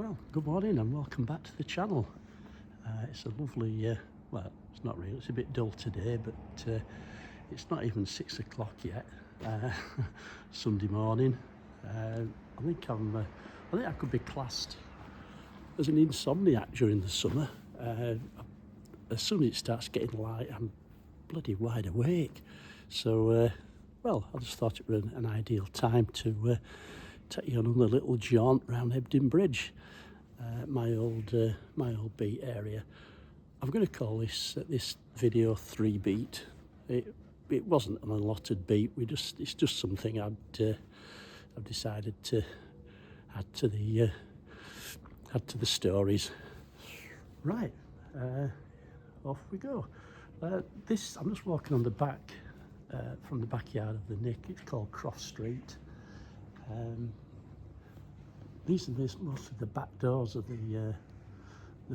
Well, good morning and welcome back to the channel. It's a lovely, well, it's not really, it's a bit dull today, but it's not even 6 o'clock yet. Sunday morning. I think I could be classed as an insomniac during the summer. As soon as it starts getting light, I'm bloody wide awake. So, well, I just thought it was an ideal time to take you on a little jaunt round Hebden Bridge, my old beat area. I'm going to call this video 3 beat. It wasn't an allotted beat. It's just something I've decided to add to the stories. Right, off we go. I'm just walking on the back from the backyard of the Nick. It's called Cross Street. These are most of the back doors of the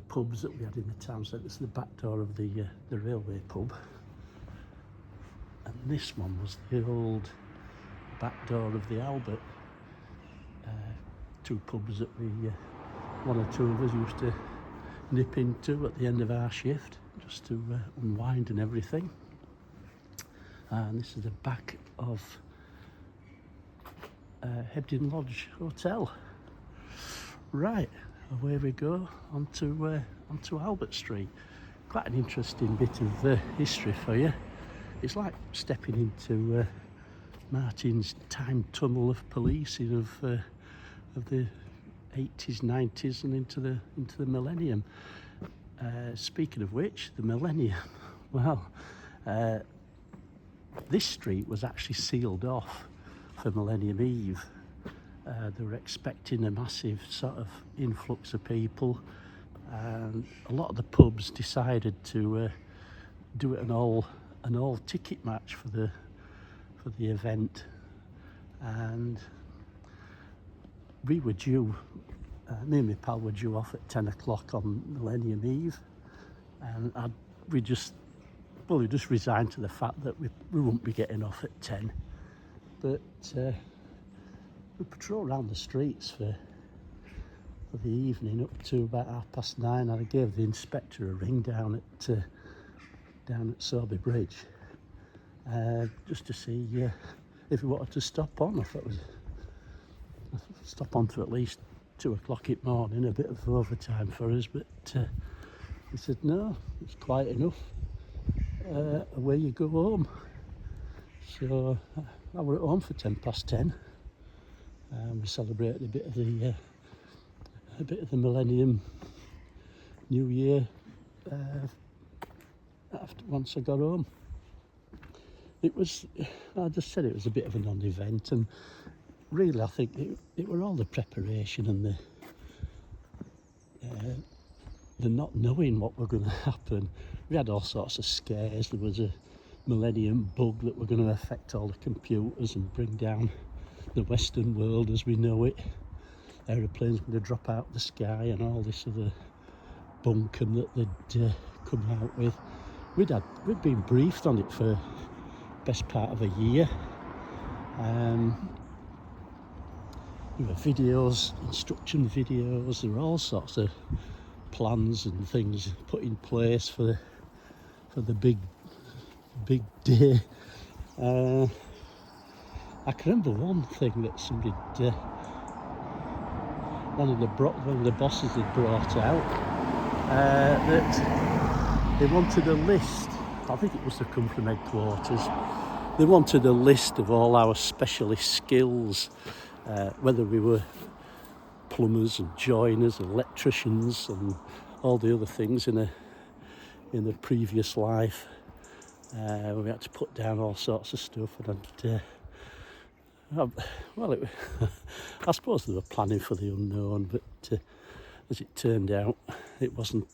pubs that we had in the town centre. This is the back door of the railway pub, and this one was the old back door of the Albert. Two pubs that one or two of us used to nip into at the end of our shift just to unwind and everything. And this is the back of Hebden Lodge Hotel. Right, away we go onto Albert Street. Quite an interesting bit of history for you. It's like stepping into Martin's time tunnel of policing of the 80s, 90s, and into the millennium. Speaking of which, the millennium. Well, this street was actually sealed off for Millennium Eve. They were expecting a massive sort of influx of people, and a lot of the pubs decided to do it an all ticket match for the event, and we were due. Me and my pal were due off at 10 o'clock on Millennium Eve, and we just resigned to the fact that we wouldn't be getting off at 10. But we patrolled around the streets for the evening up to about 9:30, and I gave the inspector a ring down at Hebden Bridge just to see if he wanted to stop on. I thought it was stop on to at least 2 o'clock in the morning, a bit of overtime for us, but he said no, it's quiet enough, away you go home. So I were at home for 10:10. We celebrated a bit of the Millennium New Year once I got home. I just said it was a bit of a non-event, and really I think it were all the preparation and the not knowing what were going to happen. We had all sorts of scares. There was a millennium bug that were going to affect all the computers and bring down the Western world as we know it. Aeroplanes going to drop out of the sky and all this other bunkum that they'd come out with. We'd been briefed on it for the best part of a year. There were videos, instruction videos. There were all sorts of plans and things put in place for the big day. I can remember one thing that somebody, one of the bosses had brought out, that they wanted a list. I think it was to come from headquarters. They wanted a list of all our specialist skills, whether we were plumbers and joiners, electricians, and all the other things in a previous life. We had to put down all sorts of stuff, and I suppose they were planning for the unknown, but as it turned out, it wasn't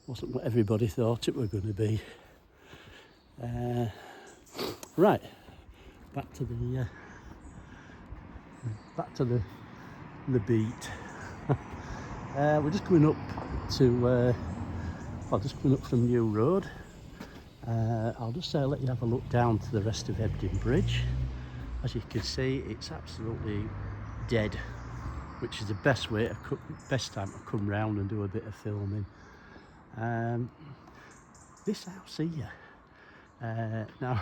what everybody thought it were going to be. Right, back to the beat. We're just coming up from New Road. I'll just let you have a look down to the rest of Hebden Bridge. As you can see, it's absolutely dead. which is the best way to best time to come round and do a bit of filming. This house here, now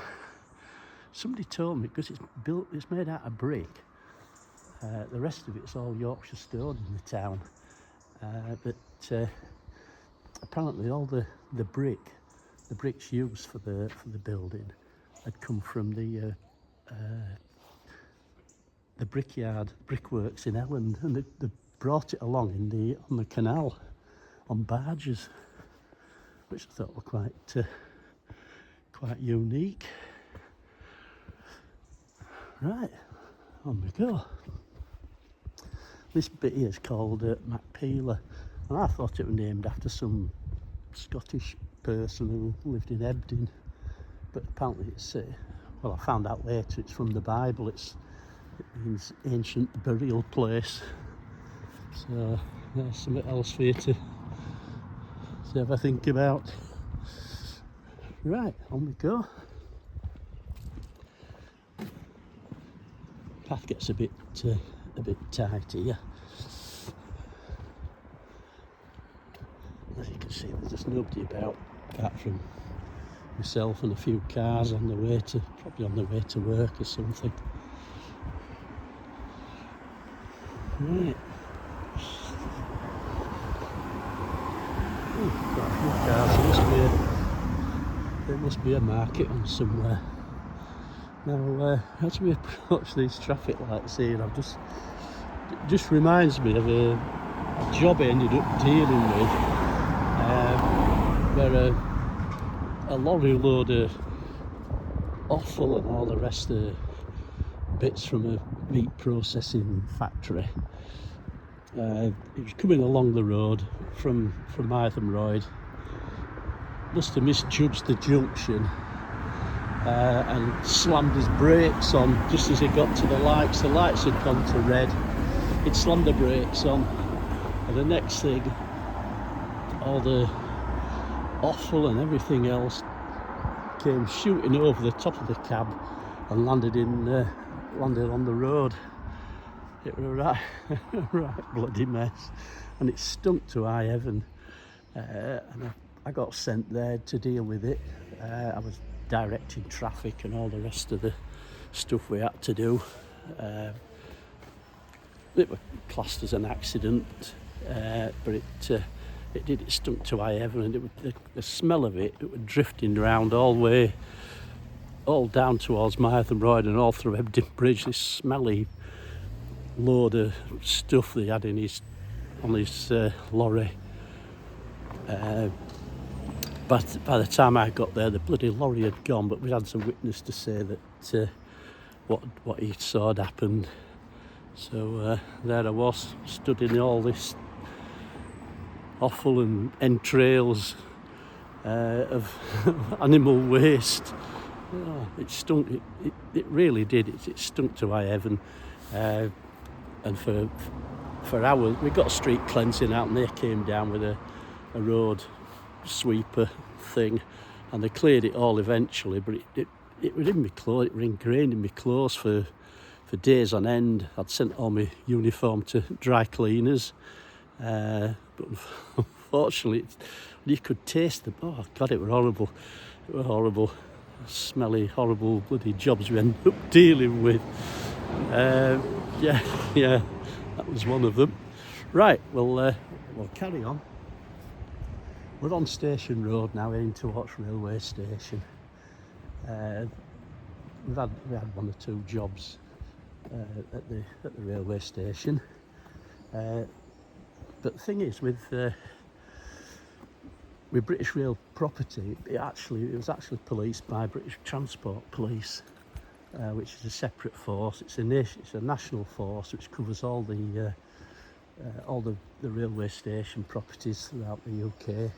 somebody told me, because it's made out of brick, the rest of it's all Yorkshire stone in the town, but apparently all the bricks used for the building had come from the brickworks in Elland, and they brought it along on the canal on barges, which I thought were quite unique. Right, on we go. This bit here is called Macpealer, and I thought it was named after some Scottish person who lived in Hebden, but apparently it's well, I found out later it's from the Bible. It means ancient burial place. So there's something else for you to have a think about. Right, on we go. Path gets a bit tight here. As you can see, there's just nobody about apart from myself and a few cars probably on the way to work or something. Right. Quite a few cars. There must be a market on somewhere. Now, as we approach these traffic lights here, it just reminds me of a job I ended up dealing with, where a lorry load of offal and all the rest of bits from a meat processing factory. It was coming along the road from Hebden Bridge. Must have misjudged the junction and slammed his brakes on just as he got to the lights. The lights had gone to red. He'd slammed the brakes on, and the next thing, all the offal and everything else came shooting over the top of the cab and landed on the road. It was right bloody mess, and it stunk to high heaven. And I got sent there to deal with it. I was directing traffic and all the rest of the stuff we had to do. It was classed as an accident, but it stunk to high heaven, and the smell of it was drifting around all down towards Hebden Bridge and all through Hebden Bridge. This smelly load of stuff they had on his lorry. But by the time I got there, the bloody lorry had gone, but we had some witness to say that what he saw had happened. So there I was, stood in all this offal and entrails of animal waste. Oh, it stunk. It really did. It stunk to high heaven. And for hours, we got street cleansing out, and they came down with a road sweeper thing, and they cleared it all eventually. But it was in my clothes. It was ingrained in my clothes for days on end. I'd sent all my uniform to dry cleaners, but unfortunately, you could taste them. Oh God, it was horrible. It was horrible, smelly, horrible bloody jobs we ended up dealing with. Yeah, that was one of them. Right, we'll carry on. We're on Station Road now, heading towards railway station. We had one or two jobs at the railway station, but the thing is, with British Rail Property, it was actually policed by British Transport Police, which is a separate force. It's a national force which covers all the railway station properties throughout the UK.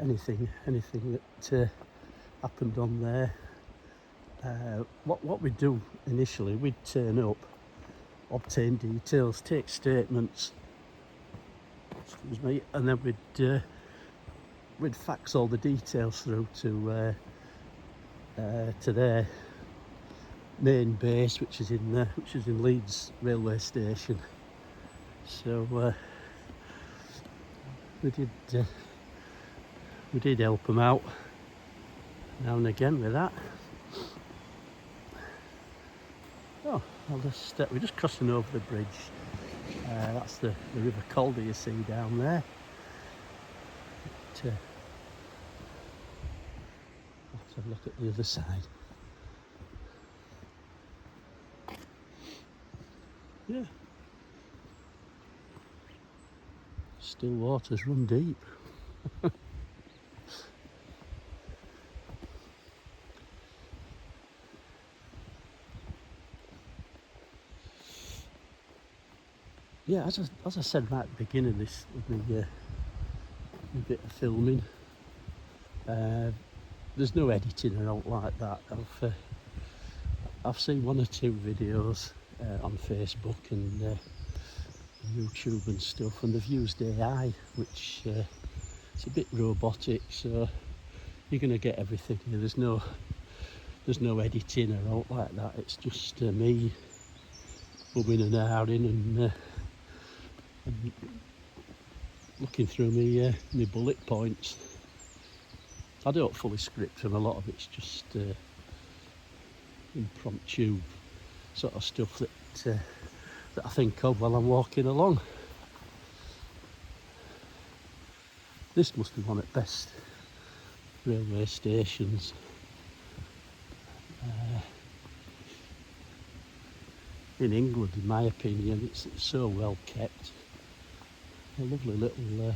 Anything that happened on there. What we'd do initially, we'd turn up, obtain details, take statements, and then we'd fax all the details through to there, main base, which is in Leeds railway station. So we did help them out now and again with that. Oh, we're just crossing over the bridge. That's the River Calder you see down there. Let's have a look at the other side. Yeah. Still waters run deep. Yeah, as I said right at the beginning of this, with my bit of filming, there's no editing or out like that. I've seen one or two videos on Facebook and YouTube and stuff, and they've used AI, which it's a bit robotic, so you're going to get everything here. There's no editing or out like that. It's just me bumming and ahhing and looking through me bullet points. I don't fully script them. A lot of it's just impromptu sort of stuff that I think of while I'm walking along. This must be one at best railway stations. In England, in my opinion, it's so well kept. A lovely little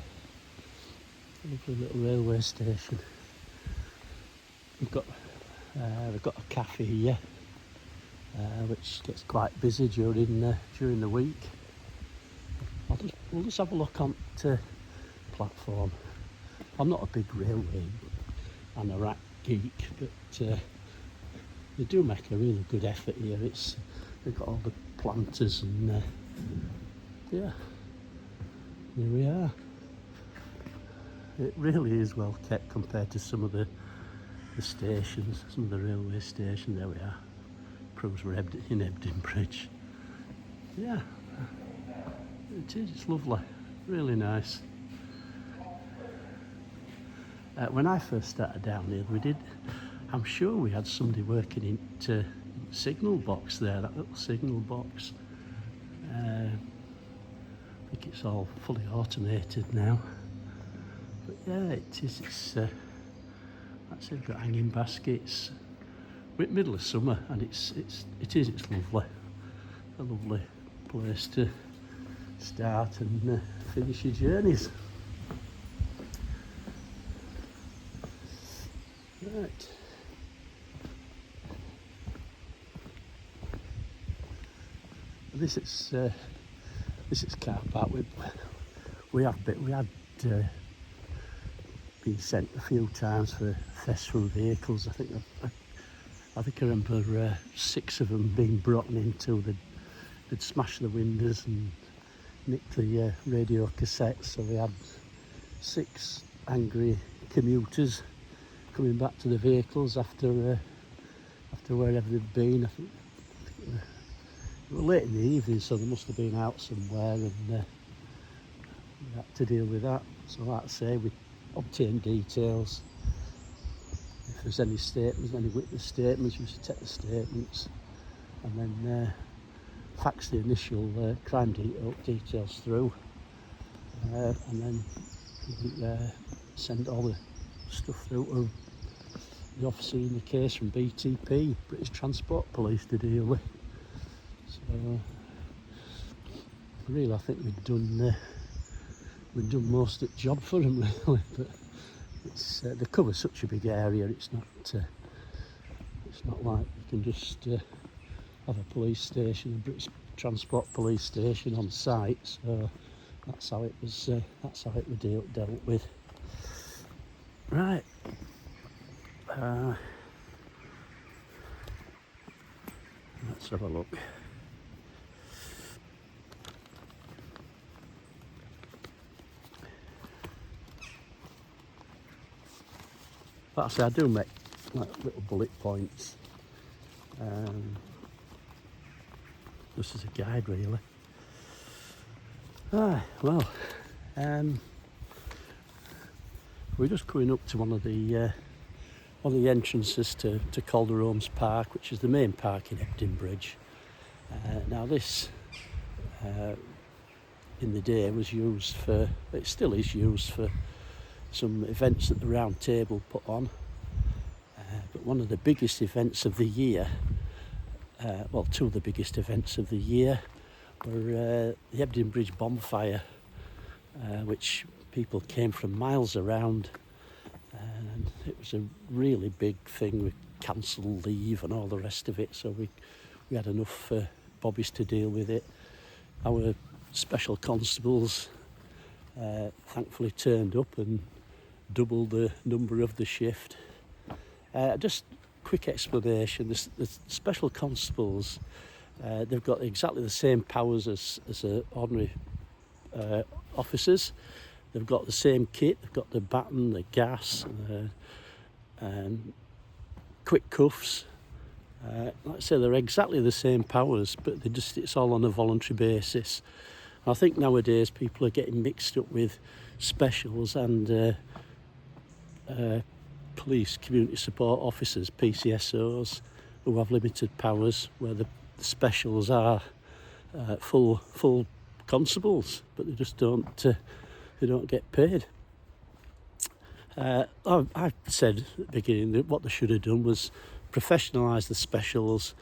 railway station. We've got a cafe here, which gets quite busy during the week. We'll just have a look on the platform. I'm not a big railway anorak geek, but they do make a really good effort here. They've got all the planters and yeah, here we are. It really is well kept compared to some of the stations, some of the railway stations. There we are. Proves we're in Hebden Bridge. Yeah, it is. It's lovely, really nice. When I first started down here, I'm sure we had somebody working in signal box there, that little signal box. I think it's all fully automated now. But yeah, it is. That's it. Got hanging baskets. We're in the middle of summer, and it's lovely. A lovely place to start and finish your journeys. Right. This is car park. We had been sent a few times for thefts from vehicles. I think I remember 6 of them being brought into. They'd smashed the windows and nicked the radio cassettes. So we had 6 angry commuters coming back to the vehicles after wherever they'd been. I think it was late in the evening, so they must have been out somewhere, and we had to deal with that. So like I say, we obtained details. If there's any statements, any witness statements, we used to take the statements and then fax the initial crime details through, and then send all the stuff through to the officer in the case from BTP, British Transport Police, to deal with. So really, I think we've done most of the job for them, really. But they cover such a big area. It's not like you can just have a police station, a British Transport Police station on site. So that's how it was. That's how it was dealt with. Right. Let's have a look. But I say I do make like little bullet points. just as a guide really. Well, we're just coming up to one of the entrances to Calderholmes Park, which is the main park in Hebden Bridge. Now this in the day was used for, it still is used for some events that the Round Table put on, but one of the biggest events of the year, well, two of the biggest events of the year were the Hebden Bridge bonfire, which people came from miles around, and it was a really big thing with council leave and all the rest of it, so we had enough bobbies to deal with it. Our special constables thankfully turned up and doubled the number of the shift. Just quick explanation, the special constables, they've got exactly the same powers as ordinary officers. They've got the same kit, they've got the baton, the gas, and quick cuffs. Like I say, they're exactly the same powers, but it's all on a voluntary basis. I think nowadays people are getting mixed up with specials and police community support officers, PCSOs, who have limited powers, where the specials are full constables, but they just don't get paid. I said at the beginning that what they should have done was professionalise the specials,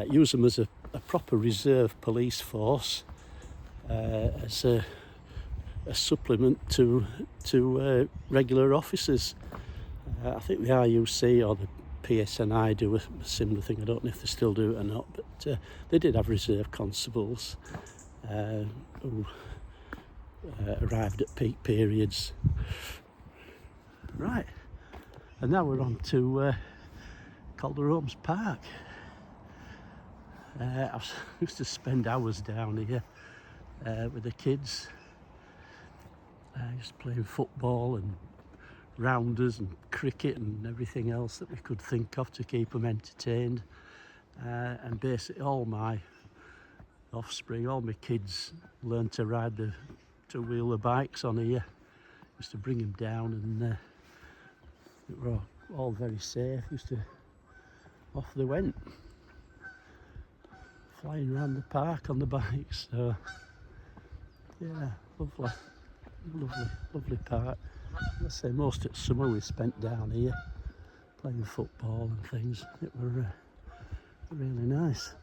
use them as a proper reserve police force, as a supplement to regular officers. I think the RUC or the PSNI do a similar thing. I don't know if they still do it or not, but they did have reserve constables who arrived at peak periods. Right, and now we're on to Calderholmes Park. I used to spend hours down here with the kids, just playing football and rounders and cricket and everything else that we could think of to keep them entertained. And basically all my offspring, all my kids learned to ride the two-wheeler bikes on here. Used to bring them down, and they were all very safe. Off they went, flying around the park on the bikes. So yeah, lovely park. Let's say most of summer we spent down here playing football and things. It were really nice.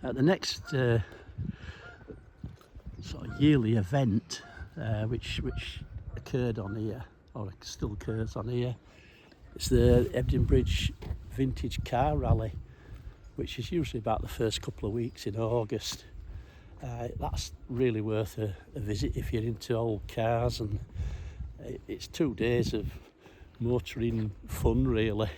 The next sort of yearly event which occurred on here, or it still occurs on here, it's the Hebden Bridge Vintage Car Rally, which is usually about the first couple of weeks in August. That's really worth a visit if you're into old cars, and it's 2 days of motoring fun really.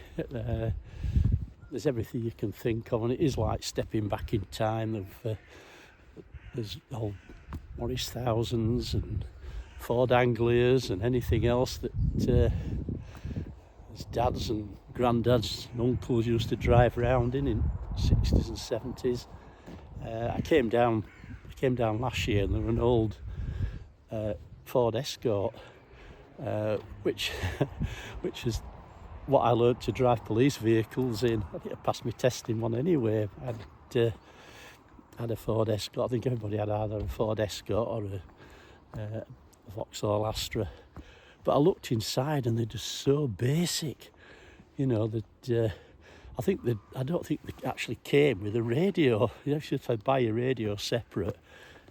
There's everything you can think of, and it is like stepping back in time. There's old Morris Thousands and Ford Anglias and anything else that his dads and granddads and uncles used to drive around in 60s and 70s. I came down last year, and there was an old Ford Escort, which is what I learnt to drive police vehicles in. I think I passed my test in one anyway. I'd had a Ford Escort. I think everybody had either a Ford Escort or a Vauxhall Astra. But I looked inside, and they're just so basic, you know. That I don't think they actually came with a radio. You actually had to buy a radio separate,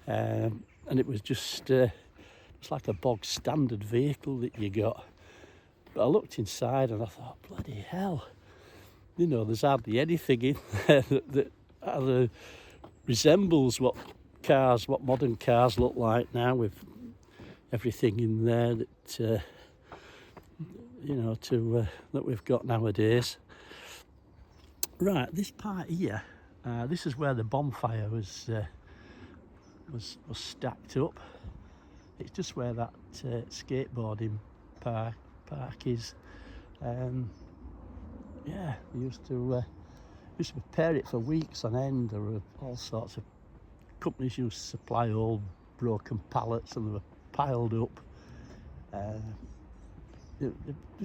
and it was just it's like a bog standard vehicle that you got. But I looked inside and I thought, bloody hell, you know, there's hardly anything in there that either resembles what modern cars look like now, with everything in there that that we've got nowadays. Right, this part here, this is where the bonfire was stacked up. It's just where that skateboarding park is. Yeah, they used used to repair it for weeks on end. There were all sorts of companies used to supply old broken pallets, and they were piled up. They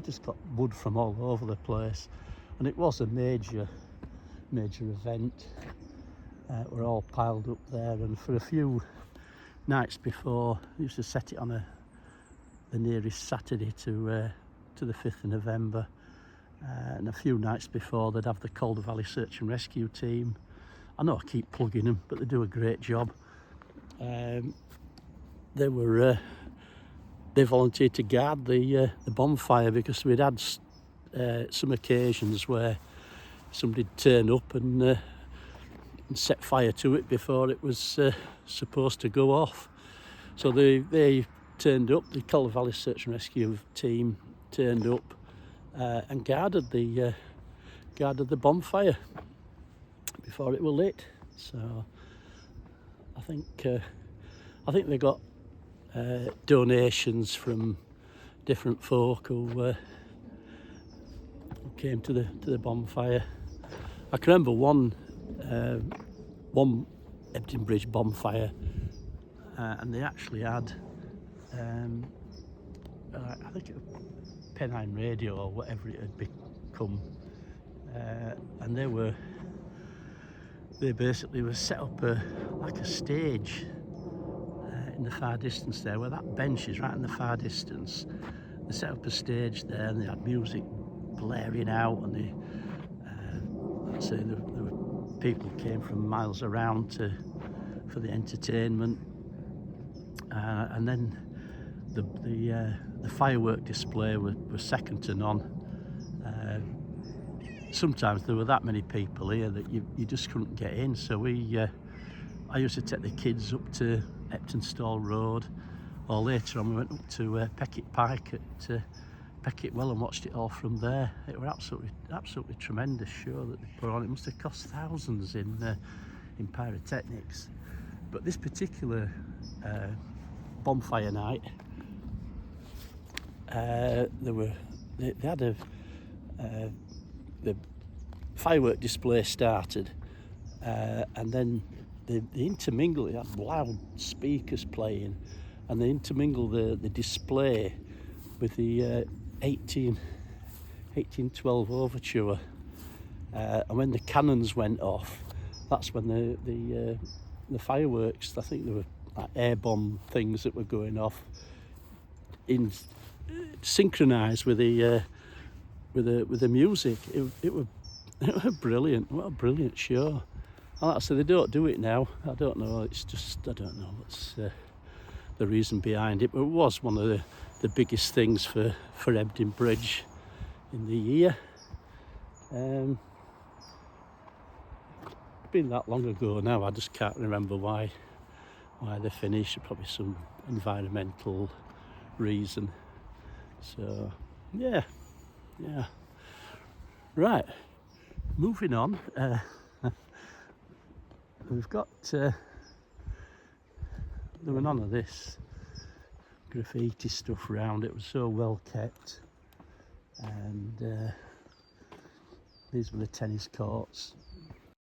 just got wood from all over the place, and it was a major event. We're all piled up there, and for a few nights before, they used to set it on the nearest Saturday to the 5th of November, and a few nights before they'd have the Calder Valley Search and Rescue team. I know I keep plugging them, but they do a great job. They volunteered to guard the bonfire, because we'd had some occasions where somebody'd turn up and set fire to it before it was supposed to go off. So they turned up, the Calder Valley Search and Rescue team turned up and guarded the bonfire before it was lit. So I think they got donations from different folk who came to the bonfire. I can remember one Hebden Bridge bonfire, and they actually had I think it was Pennine Radio or whatever it had become, and they basically were set up like a stage in the far distance there, where that bench is, right in the far distance. They set up a stage there, and they had music blaring out, and the people came from miles around for the entertainment, and then the firework display was second to none. Sometimes there were that many people here that you just couldn't get in, so I used to take the kids up to Eptonstall Road, or later on we went up to Peckett Pike at Peckett Well and watched it all from there. It was absolutely tremendous show that they put on. It must have cost thousands in pyrotechnics, but this particular bonfire night, they had the firework display started, and then they intermingle. They had loud speakers playing, and they intermingle the display with the 1812 overture, and when the cannons went off, that's when the fireworks, I think there were like air bomb things that were going off, in synchronised with the music. It was brilliant. What a brilliant show. And like I said, they don't do it now. I don't know. It's just, I don't know what's the reason behind it. But it was one of the biggest things for Hebden Bridge in the year. It's been that long ago now. I just can't remember why they finished. Probably some environmental reason. So yeah. Right. Moving on. We've got there were none of this graffiti stuff around. It was so well kept, and these were the tennis courts